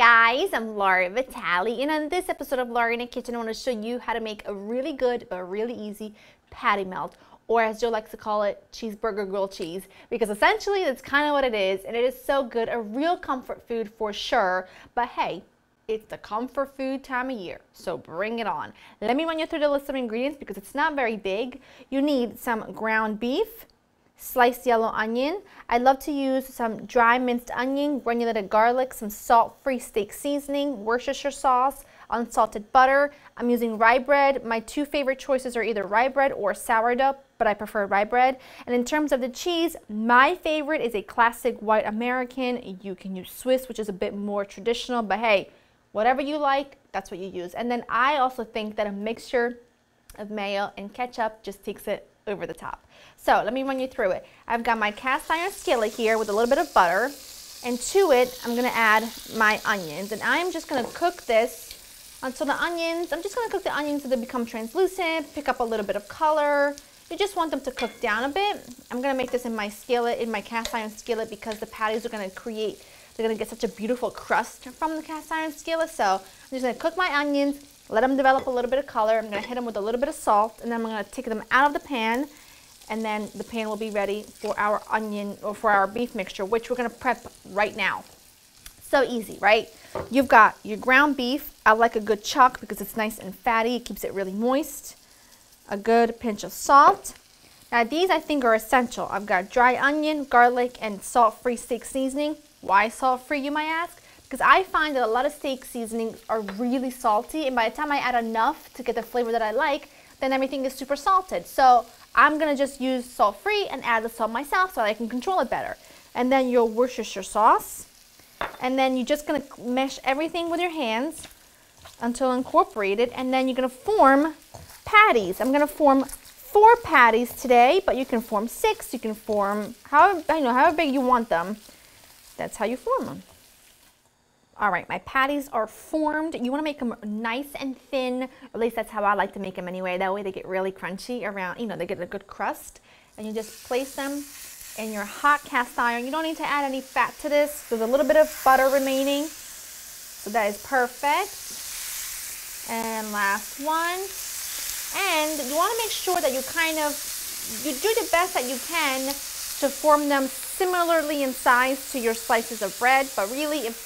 guys, I'm Laura Vitale, and in this episode of Laura in the Kitchen, I want to show you how to make a really good but really easy patty melt, or as Joe likes to call it, cheeseburger grilled cheese, because essentially that's kind of what it is, and it is so good, a real comfort food for sure. But hey, it's the comfort food time of year, so bring it on. Let me run you through the list of ingredients because it's not very big. You need some ground beef, sliced yellow onion. I love to use some dry minced onion, granulated garlic, some salt-free steak seasoning, Worcestershire sauce, unsalted butter. I'm using rye bread. My two favorite choices are either rye bread or sourdough, but I prefer rye bread. And in terms of the cheese, my favorite is a classic white American. You can use Swiss, which is a bit more traditional, but hey, whatever you like, that's what you use. And then I also think that a mixture of mayo and ketchup just takes it over the top. So let me run you through it. I've got my cast iron skillet here with a little bit of butter, and to it I'm going to add my onions, and I'm just going to cook this until the onions, I'm just going to cook the onions until they become translucent, pick up a little bit of color. You just want them to cook down a bit. I'm going to make this in my skillet, in my cast iron skillet, because the patties are going to create, they're going to get such a beautiful crust from the cast iron skillet. So I'm just going to cook my onions, let them develop a little bit of color. I'm going to hit them with a little bit of salt, and then I'm going to take them out of the pan, and then the pan will be ready for our onion or for our beef mixture, which we're going to prep right now. So easy, right? You've got your ground beef. I like a good chuck because it's nice and fatty. It keeps it really moist. A good pinch of salt. Now these I think are essential. I've got dry onion, garlic, and salt-free steak seasoning. Why salt-free, you might ask? Because I find that a lot of steak seasonings are really salty, and by the time I add enough to get the flavor that I like, then everything is super salted. So I'm going to just use salt-free and add the salt myself so that I can control it better. And then your Worcestershire sauce. And then you're just going to mesh everything with your hands until incorporated, and then you're going to form patties. I'm going to form 4 patties today, but you can form 6, you can form however big you want them. That's how you form them. All right, my patties are formed. You want to make them nice and thin, at least that's how I like to make them anyway. That way they get really crunchy around, they get a good crust. And you just place them in your hot cast iron. You don't need to add any fat to this. There's a little bit of butter remaining, so that is perfect. And last one. And you want to make sure that you do the best that you can to form them similarly in size to your slices of bread, but really if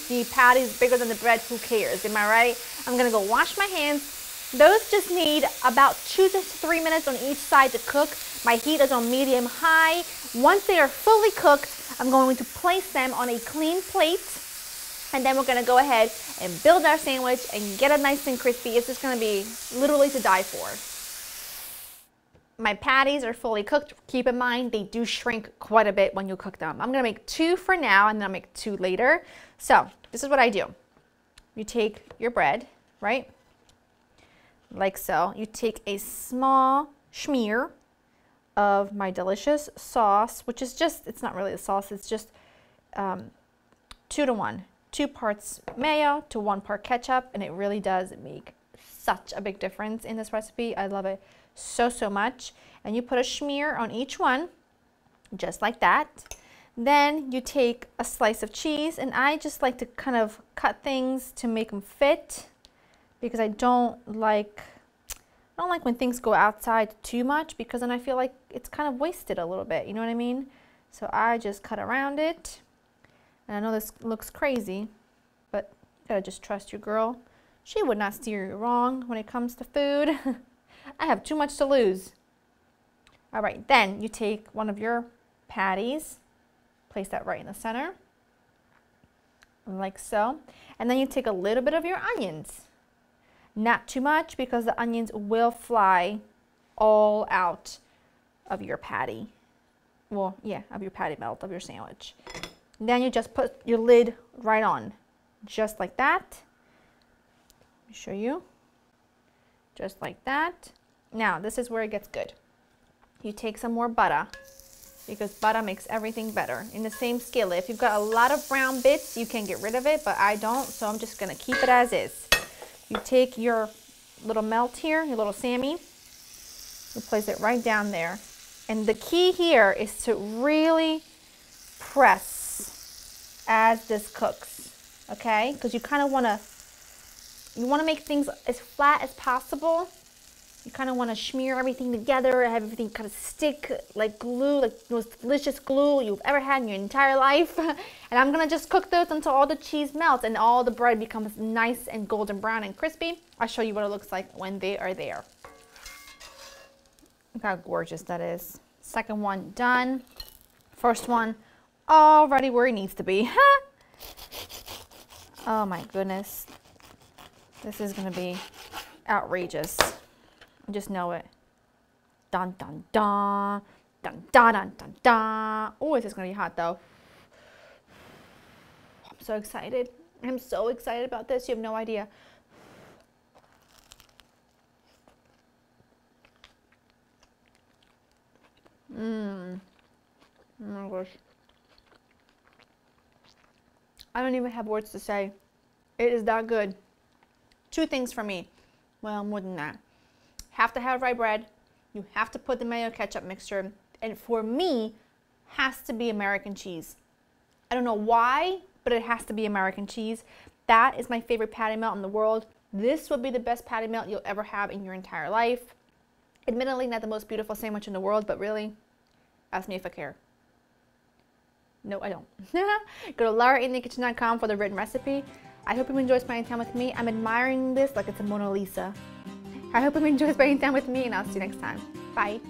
the patty is bigger than the bread, who cares, am I right? I'm gonna go wash my hands. Those just need about 2 to 3 minutes on each side to cook. My heat is on medium high. Once they are fully cooked, I'm going to place them on a clean plate, and then we're gonna go ahead and build our sandwich and get it nice and crispy. It's just gonna be literally to die for. My patties are fully cooked. Keep in mind, they do shrink quite a bit when you cook them. I'm going to make 2 for now, and then I'll make 2 later. So this is what I do. You take your bread, right? Like so. You take a small smear of my delicious sauce, which is just, it's not really a sauce, it's just 2 to 1. 2 parts mayo to 1 part ketchup, and it really does make such a big difference in this recipe. I love it so much. And you put a smear on each one, just like that. Then you take a slice of cheese, and I just like to kind of cut things to make them fit, because I don't like when things go outside too much, because then I feel like it's kind of wasted a little bit, you know what I mean? So I just cut around it. And I know this looks crazy, but you gotta just trust your girl. She would not steer you wrong when it comes to food. I have too much to lose. All right, then you take one of your patties, place that right in the center, like so. And then you take a little bit of your onions. Not too much, because the onions will fly all out of your patty. Well, yeah, of your patty melt, of your sandwich. Then you just put your lid right on, just like that. Let me show you. Just like that. Now, this is where it gets good. You take some more butter, because butter makes everything better. In the same skillet, if you've got a lot of brown bits, you can get rid of it, but I don't, so I'm just gonna keep it as is. You take your little melt here, your little Sammy, you place it right down there. And the key here is to really press as this cooks. okay? Because you kind of want to make things as flat as possible. You kind of want to smear everything together, have everything kind of stick like glue, like the most delicious glue you've ever had in your entire life. And I'm going to just cook those until all the cheese melts and all the bread becomes nice and golden brown and crispy. I'll show you what it looks like when they are there. Look how gorgeous that is. Second one done. First one already where it needs to be. Oh my goodness. This is going to be outrageous. I just know it. Dun dun dun. Dun dun dun dun dun. Oh, this is going to be hot though. I'm so excited. I'm so excited about this. You have no idea. Oh my gosh. I don't even have words to say. It is that good. Two things for me. Well, more than that. Have to have rye bread. You have to put the mayo ketchup mixture. And for me, has to be American cheese. I don't know why, but it has to be American cheese. That is my favorite patty melt in the world. This will be the best patty melt you'll ever have in your entire life. Admittedly, not the most beautiful sandwich in the world, but really, ask me if I care. No, I don't. Go to LauraInTheKitchen.com for the written recipe. I hope you enjoyed spending time with me. I'm admiring this like it's a Mona Lisa. I hope you enjoyed spending time with me, and I'll see you next time. Bye.